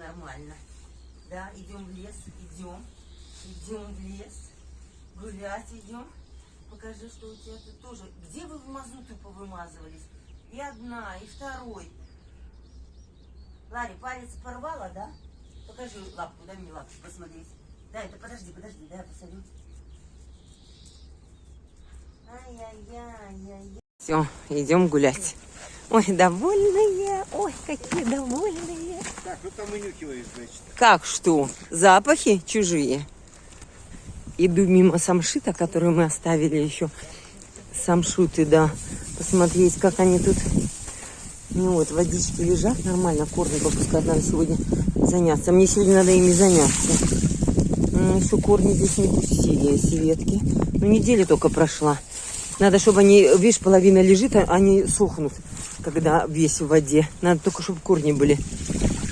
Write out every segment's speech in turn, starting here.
нормально. Да, идем в лес, идем в лес. Гулять идем. Покажи, что у тебя тут тоже. Где вы в мазуту повымазывались? И одна, и второй. Ларри, палец порвала, да? Покажи лапку, дай мне лапку посмотреть. Да, это подожди, дай я посмотрю. Ай-яй-яй-яй-яй. Все, идем гулять. Ой, довольные, ой, какие довольные. Так, ну там вынюхиваешь, значит. Как что? Запахи чужие. Иду мимо самшита, которую мы оставили еще. Самшуты, да. Посмотреть, как они тут. Ну вот, водички лежат нормально, корни попускать. Надо сегодня заняться. Мне сегодня надо ими заняться. Еще корни здесь не пустили, эти ветки. Ну, неделя только прошла. Надо, чтобы они, видишь, половина лежит, а они сохнут, когда весь в воде. Надо только, чтобы корни были.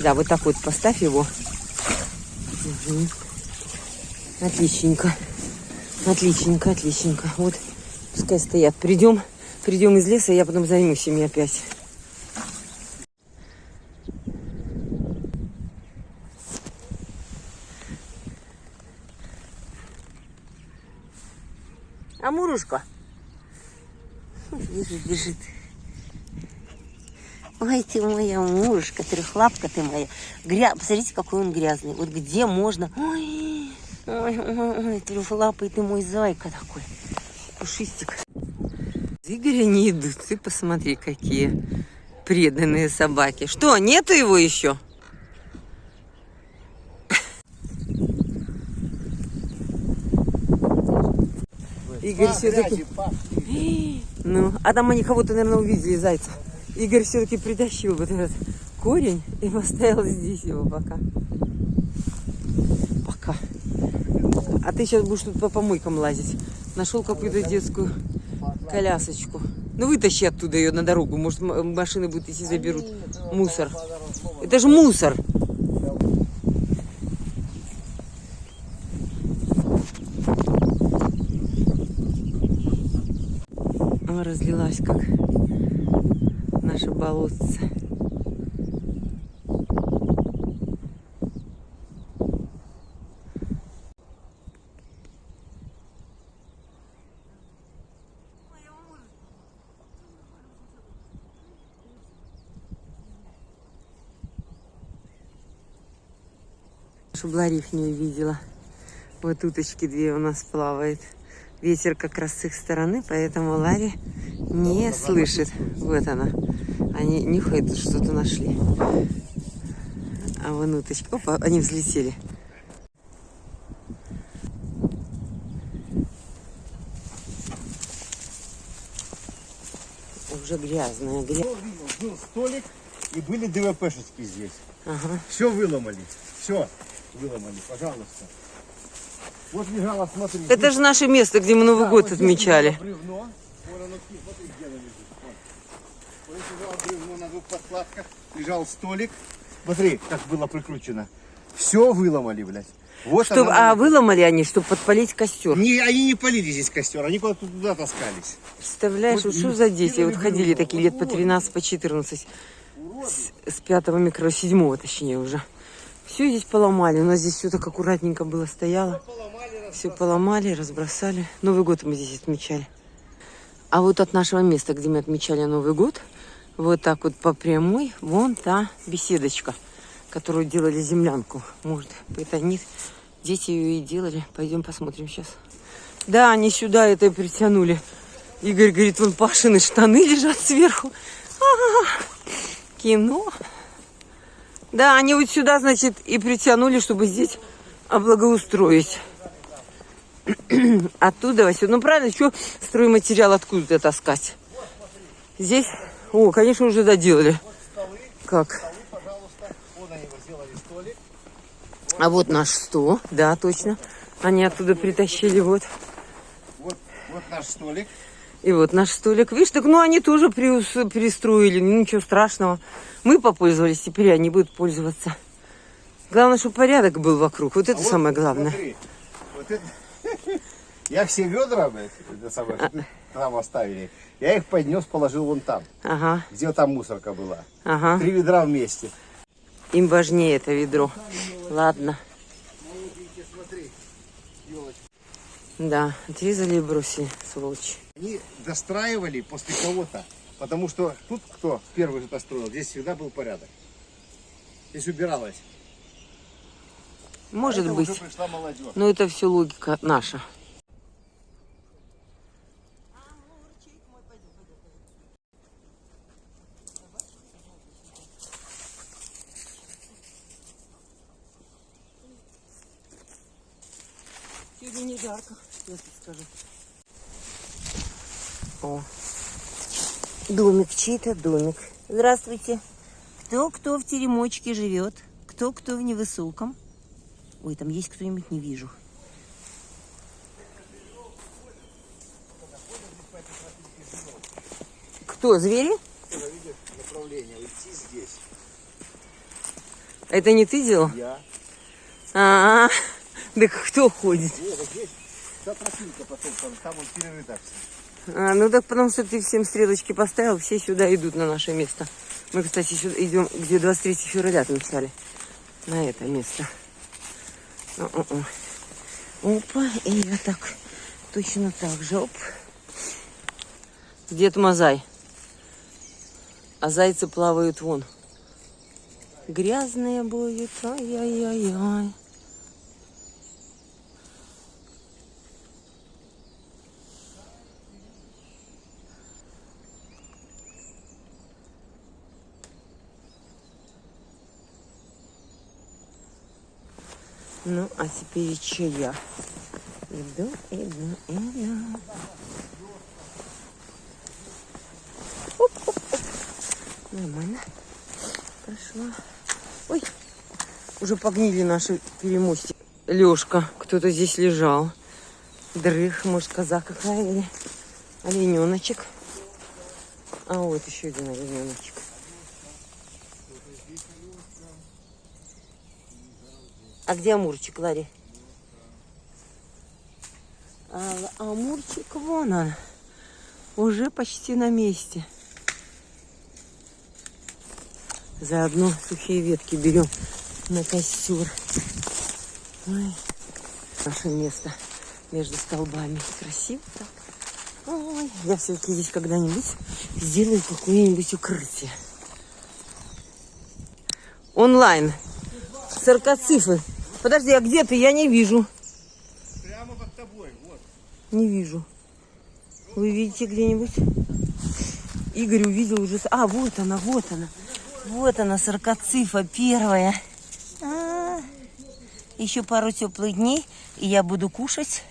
Да, вот так вот поставь его. Угу. Отличненько. Отличненько, отличненько. Вот, пускай стоят. Придем из леса, я потом займусь ими опять. А Мурушка? Бежит. Ой, ты моя Мурушка, трехлапка ты моя. Посмотрите, какой он грязный. Вот где можно... Ой, трехлапый ты мой зайка такой. Пушистик. Игоря не идут. Ты посмотри, какие преданные собаки. Что, нету его еще? Игорь все-таки... Ну, а там они кого-то, наверное, увидели, зайца. Игорь все-таки притащил вот этот корень и поставил здесь его пока. Пока. А ты сейчас будешь тут по помойкам лазить. Нашел какую-то детскую колясочку. Ну, вытащи оттуда ее на дорогу. Может, машины будут идти, заберут. Мусор. Это же мусор. Разлилась, как наше болотце. Чтобы Лариф не увидела. Вот уточки две у нас плавают. Ветер как раз с их стороны, поэтому Ларри не слышит. Вот она. Они нюхают, что-то нашли. А вон уточки. Опа, они взлетели. Уже грязная. Был столик и были ДВПшечки здесь. Ага. Все выломали. Все выломали, пожалуйста. Вот лежало, смотри. Это же наше место, где мы Новый год отмечали. Бревно. Вон оно, смотри, где оно лежит. Вот лежало бревно на двух подкладках. Лежал столик. Смотри, как было прикручено. Все выломали, блядь. Вот выломали они, чтобы подпалить костер. Они не полили здесь костер, они куда-то туда таскались. Представляешь, вот что за дети? Вот ходили такие лет по 13, по 14. С 5-го микро, 7-го точнее уже. Все здесь поломали. У нас здесь все так аккуратненько было стояло. Все поломали, разбросали. Новый год мы здесь отмечали. А вот от нашего места, где мы отмечали Новый год, вот так вот по прямой, вон та беседочка, которую делали землянку. Может, это они, дети ее и делали. Пойдем посмотрим сейчас. Да, они сюда это притянули. Игорь говорит, вон Пашины штаны лежат сверху. Кино. Да, они вот сюда, значит, и притянули, чтобы здесь облагоустроить. Оттуда все. Ну, правильно, что стройматериал откуда-то таскать? Здесь, конечно, уже доделали. Как? А вот наш стол, да, точно. Они оттуда притащили, вот. Вот наш столик. И вот наш столик. Видишь, так, они тоже перестроили, ничего страшного. Мы попользовались, теперь они будут пользоваться. Главное, чтобы порядок был вокруг. Вот это самое главное. Смотри, вот это... Я все ведра, там оставили, я их поднес, положил вон там. Ага. Где там мусорка была. Ага. 3 ведра вместе. Им важнее это ведро. Ладно. Молоденькие, смотри, елочки. Да, отрезали и бросили, сволочи. Они достраивали после кого-то, потому что тут кто первый это строил, здесь всегда был порядок. Здесь убиралось. Может Это быть. уже пришла молодежь. Но это все логика наша. Сегодня не жарко, я тебе скажу. О, домик, чей-то домик. Здравствуйте. Кто в теремочке живет? Кто в невысоком? Ой, там есть кто-нибудь, не вижу. Кто, звери? Видишь, направление, уйти здесь. Это не ты делал? Я. А, да кто ходит? Вот здесь, та тропинка потом, там он перерыта все. Ну так потому что ты всем стрелочки поставил, все сюда идут на наше место. Мы, кстати, сюда идем, где 23 февраля отмечали. На это место. Опа, и я так, точно так же, оп. Дед Мазай. А зайцы плавают вон. Грязные будут, ай-яй-яй-яй. Ну, а теперь еще я. Иду. Оп. Нормально. Прошла. Ой, уже погнили наши перемостики. Лёшка, кто-то здесь лежал. Дрых, может, коза какая или олененочек. А вот еще один олененочек. А где амурчик, Ларри? А амурчик вон он. Уже почти на месте. Заодно сухие ветки берем на костер. Ой. Наше место между столбами. Красиво так. Ой, я все-таки здесь когда-нибудь сделаю какое-нибудь укрытие. Онлайн. Саркоцифы. Подожди, а где ты? Я не вижу. Прямо под тобой, вот. Не вижу. Вы видите где-нибудь? Игорь увидел уже... А, вот она, вот она. Вот она, саркоцифа первая. Еще пару теплых дней, и я буду кушать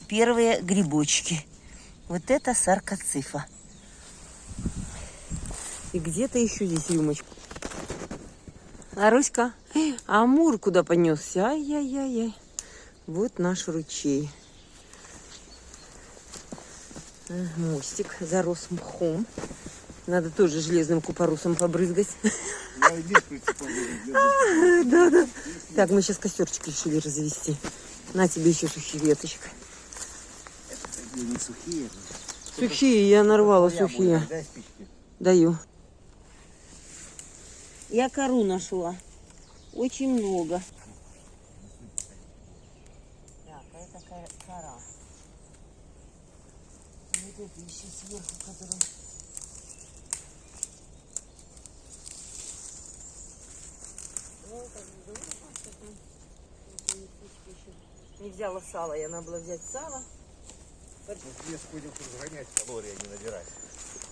первые грибочки. Вот это саркоцифа. И где-то еще здесь рюмочка. А Руська? А Амур куда понесся? Ай-яй-яй-яй. Вот наш ручей. Мостик зарос мхом. Надо тоже железным купоросом побрызгать. Да. Так, мы сейчас костерчик решили развести. На тебе еще сухие веточек. Не сухие. Сухие, я нарвала сухие. Даю. Я кору нашла. Очень много. Так, это кора. Вот это еще сверху, которым... Не взяла сало, я надо было взять сало. В лес ходим, чтобы загонять калории, а не набирать.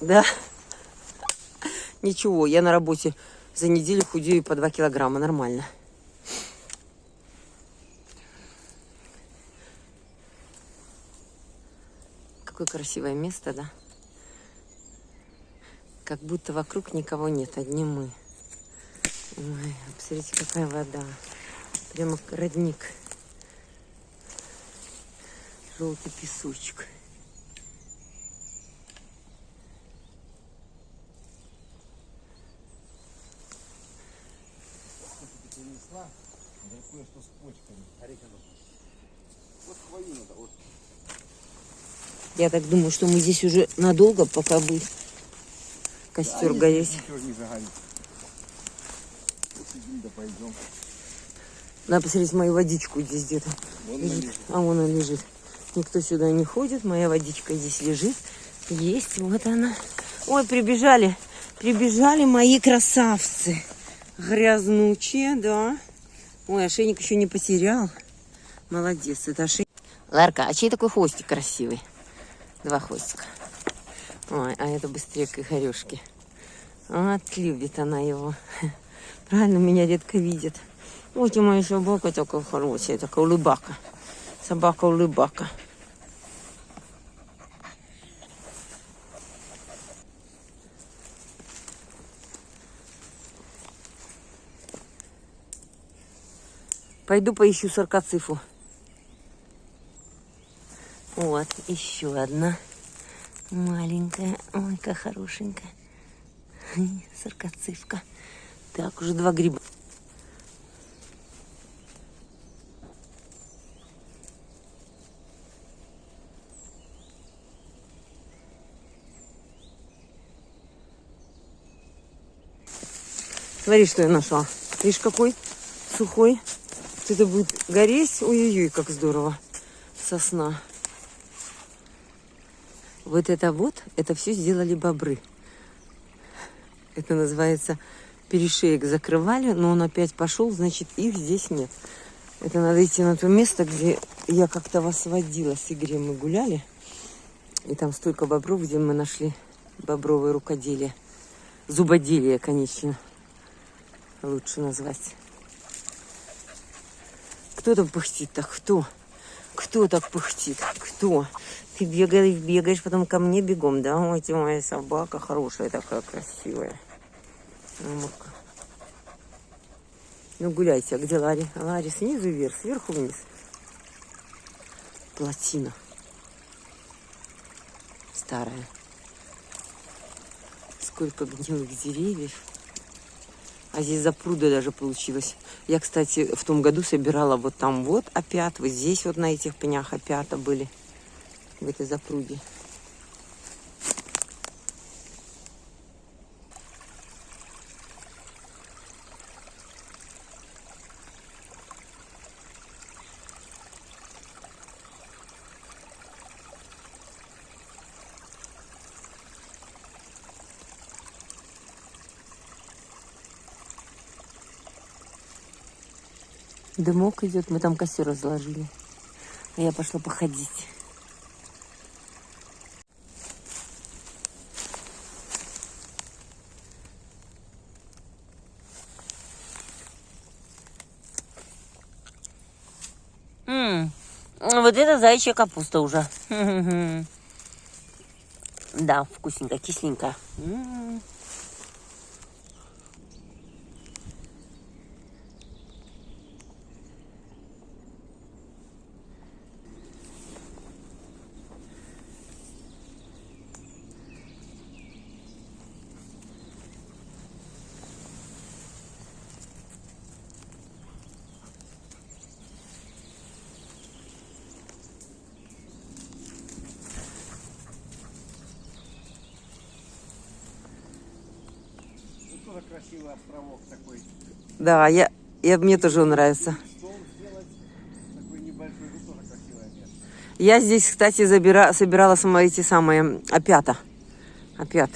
Да. Ничего, я на работе за неделю худею по 2 килограмма, нормально. Какое красивое место, да? Как будто вокруг никого нет, одни мы. Ой, посмотрите, какая вода. Прямо родник. Желтый песочек. Кое-что с почками. Вот хвою надо, вот. Я так думаю, что мы здесь уже надолго, пока будет костер гореть. Ничего не загорит. посидим, да пойдем. Надо посмотреть мою водичку здесь где-то. Вон Лежит. она лежит. А вон она лежит. Никто сюда не ходит. Моя водичка здесь лежит. Есть, вот она. Ой, прибежали. Прибежали мои красавцы. Грязнучие, да. Ой, ошейник еще не потерял. Молодец, это ошейник. Ларка, а чей такой хвостик красивый? Два хвостика. Ой, а это быстрее к Игорешке. Вот, любит она его. Правильно, меня редко видит. Вот и моя собака такая хорошая, такая улыбака. Собака-улыбака. Пойду поищу саркоцифу. Вот, еще одна. Маленькая. Ой, какая хорошенькая. Саркоцифка. Так, уже 2 гриба. Смотри, что я нашла. Видишь, какой сухой. Вот это будет гореть. Ой-ой-ой, как здорово. Сосна. Вот, это все сделали бобры. Это называется перешеек закрывали, но он опять пошел, значит, их здесь нет. Это надо идти на то место, где я как-то вас водила с Игорем, мы гуляли. И там столько бобров, где мы нашли бобровое рукоделие. Зубоделие, конечно. Лучше назвать. Кто там пыхтит так? Кто? Кто так пыхтит? Кто? Ты бегаешь, потом ко мне бегом, да? Ой, ты моя собака хорошая, такая красивая. Ну-ка. Ну, гуляйте. А где Ларри? Ларри снизу вверх, сверху вниз. Плотина. Старая. Сколько гнилых деревьев. А здесь запруда даже получилось. Я, кстати, в том году собирала вот там вот опят. Вот здесь вот на этих пнях опята были. В этой запруде. Дымок идет, мы там костер разложили. А я пошла походить. Вот это заячья капуста уже. Да, вкусненько, кисленько. Тоже красивый островок такой. Да, мне тоже он нравится. Стол сделать такой небольшой, ну тоже красивое место. Я здесь, кстати, собирала эти самые опята. Опят.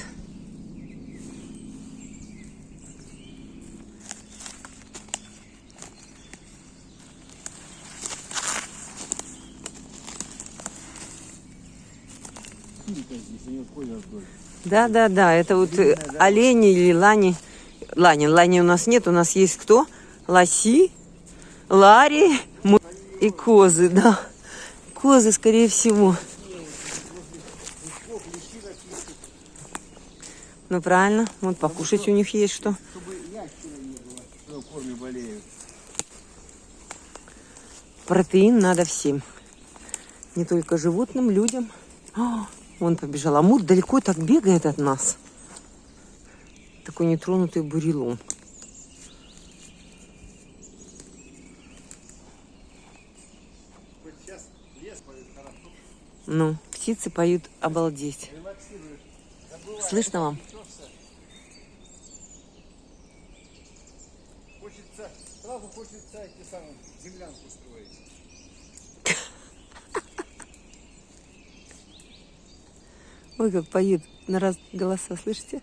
Да, это вот олени или лани. Лани у нас нет, у нас есть кто? Лоси, лари и козы, да. Козы, скорее всего. Ну, правильно, вот покушать у них есть что. Чтобы ящера не было, что в форме болеют. Протеин надо всем. Не только животным, людям. Вон побежал. Амур далеко так бегает от нас. Такой нетронутый бурелом. Сейчас лес поет хорошо. Ну, птицы поют обалдеть. Релаксируешь. Слышно вам? Сразу хочется эти самые землянку строить. Ой, как поют на разные голоса, слышите?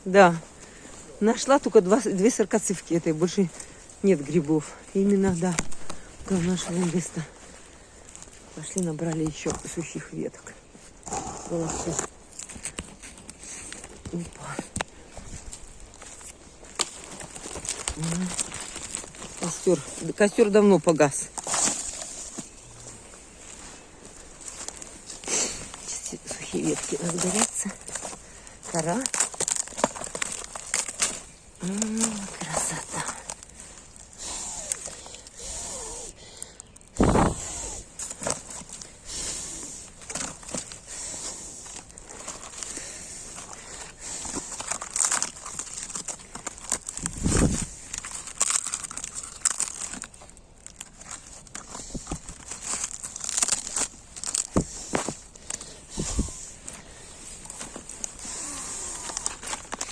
Да. Нашла только две саркоцивки этой, больше нет грибов. Именно, да, около нашего места. Пошли, набрали еще сухих веток. Было все. Опа. Костер давно погас. Сейчас сухие ветки разгорятся. Кора. Красота.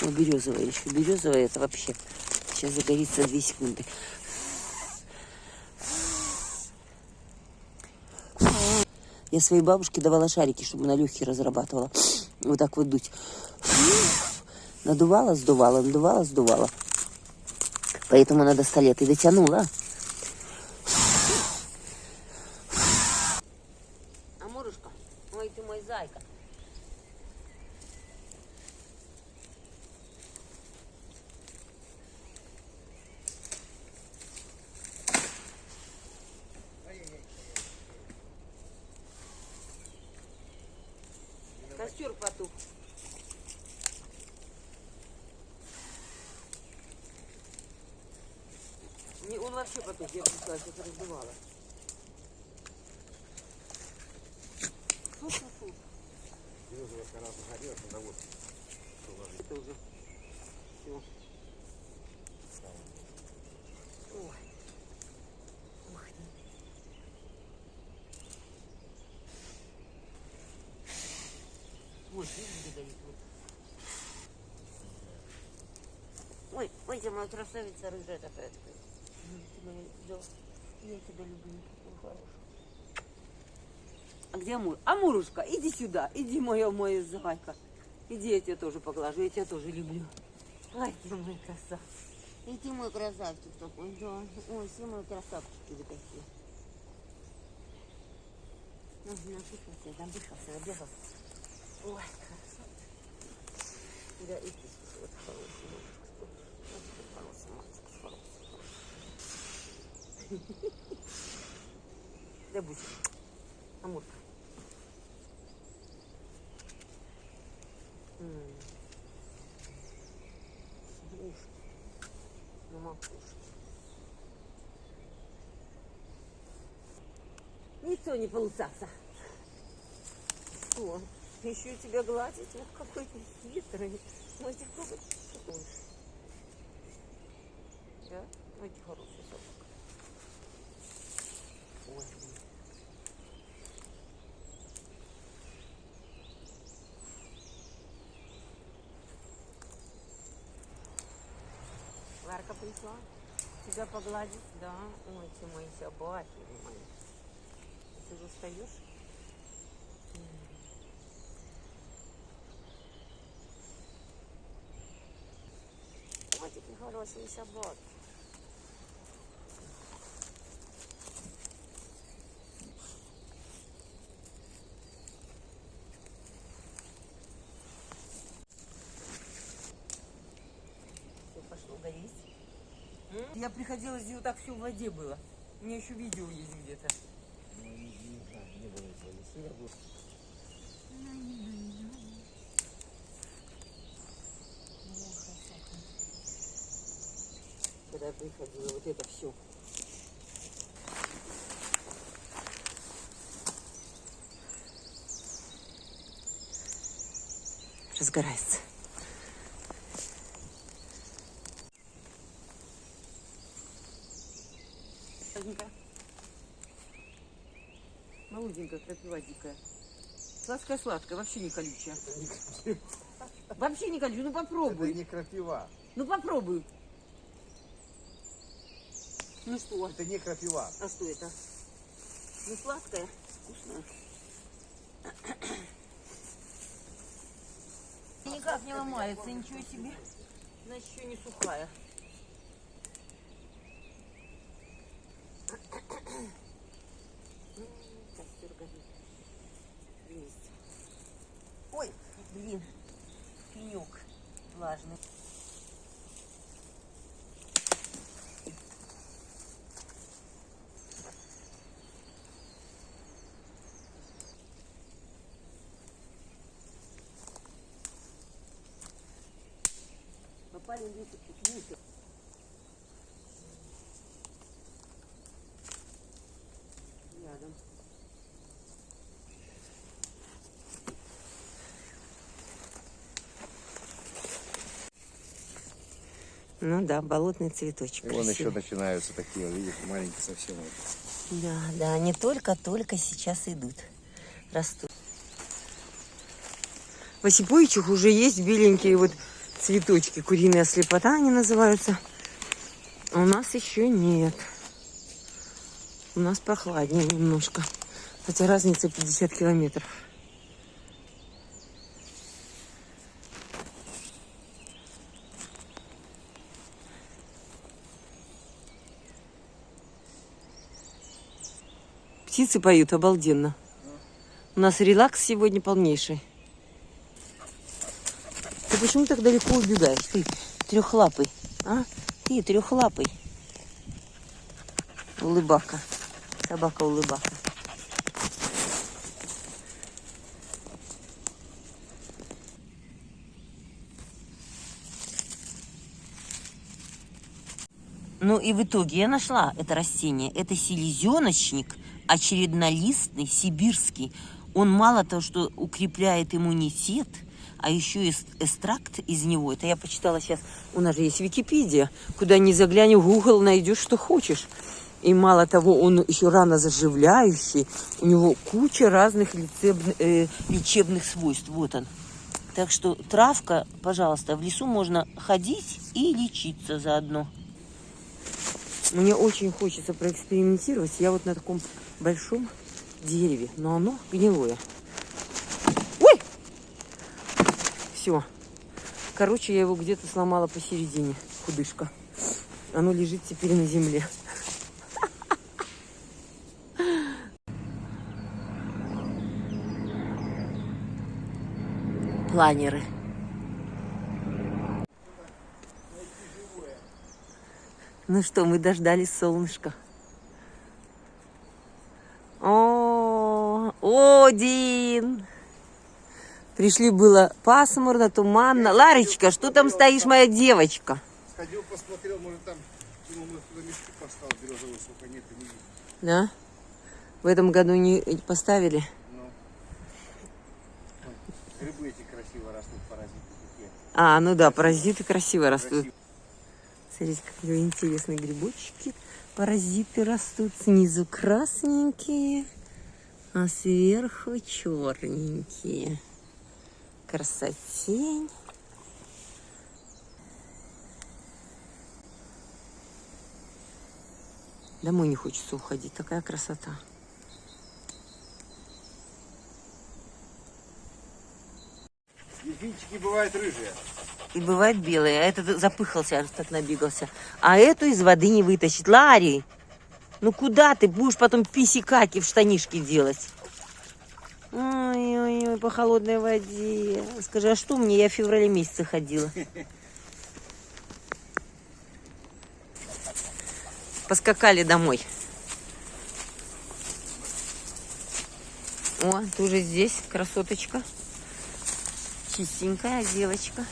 О, березовая еще. Березовая это вообще. Сейчас загорится 2 секунды. Я своей бабушке давала шарики, чтобы на легкие разрабатывала. Вот так вот дуть. Надувала, сдувала, надувала, сдувала. Поэтому она до 100 лет и дотянула. Амурушка, ой, ты мой зайка. Костер потух. Он вообще потух, я пришла, сейчас раздувала. Фу-фу-фу. Березовая кора загорелась, надо вот. Это уже все. Ой. Ух ты. Вот, видишь, где горит? Ой, ой, ты моя красавица рыжая такая. Ты моя, да, я тебя люблю, такой хороший. А где Амур? Амурушка, иди сюда, иди, моя зайка. Иди, я тебя тоже поглажу, я тебя тоже люблю. Ай, ты мой красавчик. И ты мой красавчик такой, да. Ой, все мои красавчики вы такие. Ну, напихался, я там дышался, набегался. Ой, красавчик. Да, и ты вот хороший мальчик. Хороший мальчик, хороший. Да, Буся. Амурка. Ушки. На макушке. Лицо не получаться. Что? Еще тебя гладить? Вот какой ты хитрый. Ой, ты какой ты. Да? Ой, ты хороший собака. Ой, Ларка пришла тебя погладить, да? Ой, ты мои собаки, мои. Ты же устаешь? Ой, такие хорошие собаки. Все, пошло гореть. Я приходила здесь, вот так все в воде было. У меня еще видео есть где-то. Ну, не знаю, не было этого сыра. Когда я приходила, вот это все. Разгорается. Молоденькая, крапива дикая. Сладкая-сладкая, вообще не колючая. Вообще не колючая, ну Это попробуй. не крапива. Ну попробуй. Ну что? Это не крапива. А что это? Ну сладкая, вкусная. Никак не ломается, ничего себе. Значит, еще не сухая. Костер горит. Есть. Ой, блин, пенек влажный. Попали в мусор. Рядом. Ну да, болотный цветочек. И вон еще красивый. начинаются такие, видишь, маленькие совсем. Да, да, они только сейчас идут, растут. В осиповичах уже есть беленькие вот цветочки, куриная слепота они называются. А у нас еще нет. У нас прохладнее немножко, хотя разница 50 километров. Птицы поют обалденно. У нас релакс сегодня полнейший. Ты почему так далеко убегаешь? Ты трехлапый, а? Ты трехлапый. Улыбака. Собака-улыбака. Ну и в итоге я нашла это растение. Это селезеночник, очереднолистный, сибирский. Он мало того, что укрепляет иммунитет, а еще и экстракт из него. Это я почитала сейчас. У нас же есть Википедия. Куда ни заглянь, в Google найдешь, что хочешь. И мало того, он еще ранозаживляющий. У него куча разных лечебных свойств. Вот он. Так что травка, пожалуйста, в лесу можно ходить и лечиться заодно. Мне очень хочется проэкспериментировать. Я вот на таком большом дереве, но оно гнилое. Ой! Все. Короче, я его где-то сломала посередине. Худышка. Оно лежит теперь на земле. Планеры. Ну что, мы дождались солнышка. О, Один! Пришли, было пасмурно, туманно. Ларочка, что там стоишь, моя девочка? Сходил, посмотрел, может там, может туда мешки поставил, березовый сука, нет, не видно. Да? В этом году не поставили? Ну. Грибы эти красиво растут, паразиты такие. А, ну да, паразиты красиво растут. Красиво. Смотрите, какие интересные грибочки. Паразиты растут. Снизу красненькие, а сверху черненькие. Красотень. Домой не хочется уходить. Такая красота. Дельфинчики бывают рыжие. И бывает белые. А этот запыхался, аж так набегался. А эту из воды не вытащить. Ларри, ну куда ты будешь потом писи-каки в штанишки делать? Ой-ой-ой, по холодной воде. Скажи, а что мне? Я в феврале месяце ходила. Поскакали домой. О, ты уже здесь, красоточка. Чистенькая девочка.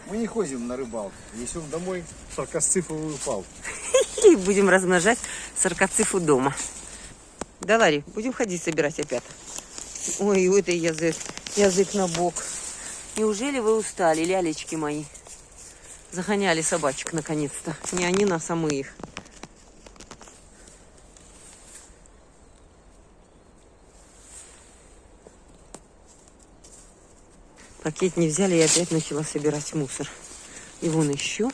Мы не ходим на рыбалку. Несем домой саркоцифовую палку. И будем размножать саркоцифу дома. Да, Ларри, будем ходить собирать опять. Ой, у этой язык на бок. Неужели вы устали, лялечки мои? Загоняли собачек наконец-то. Не они нас, а мы их. Пакет не взяли, я опять начала собирать мусор. И вон еще.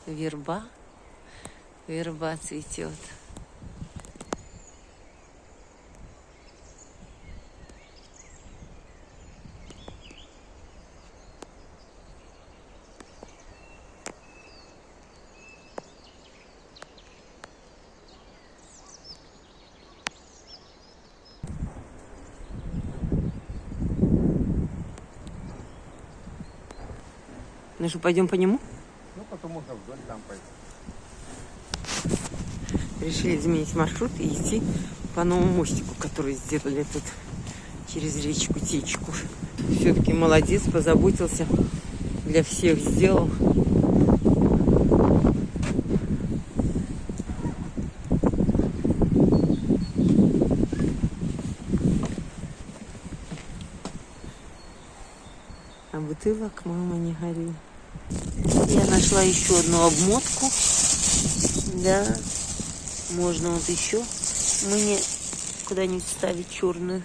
Верба. Верба цветет. Ну что, пойдем по нему? Ну, потом можно вдоль там пойти. Решили изменить маршрут и идти по новому мостику, который сделали тут через речку Течку. Все-таки молодец, позаботился, для всех сделал. А бутылок, мама, не гори. Я нашла еще одну обмотку. Да, можно вот еще мне куда-нибудь ставить черную.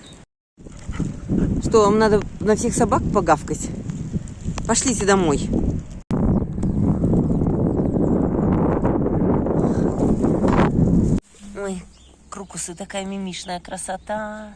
Что, вам надо на всех собак погавкать? Пошлите домой. Ой, крокусы, такая мимишная красота.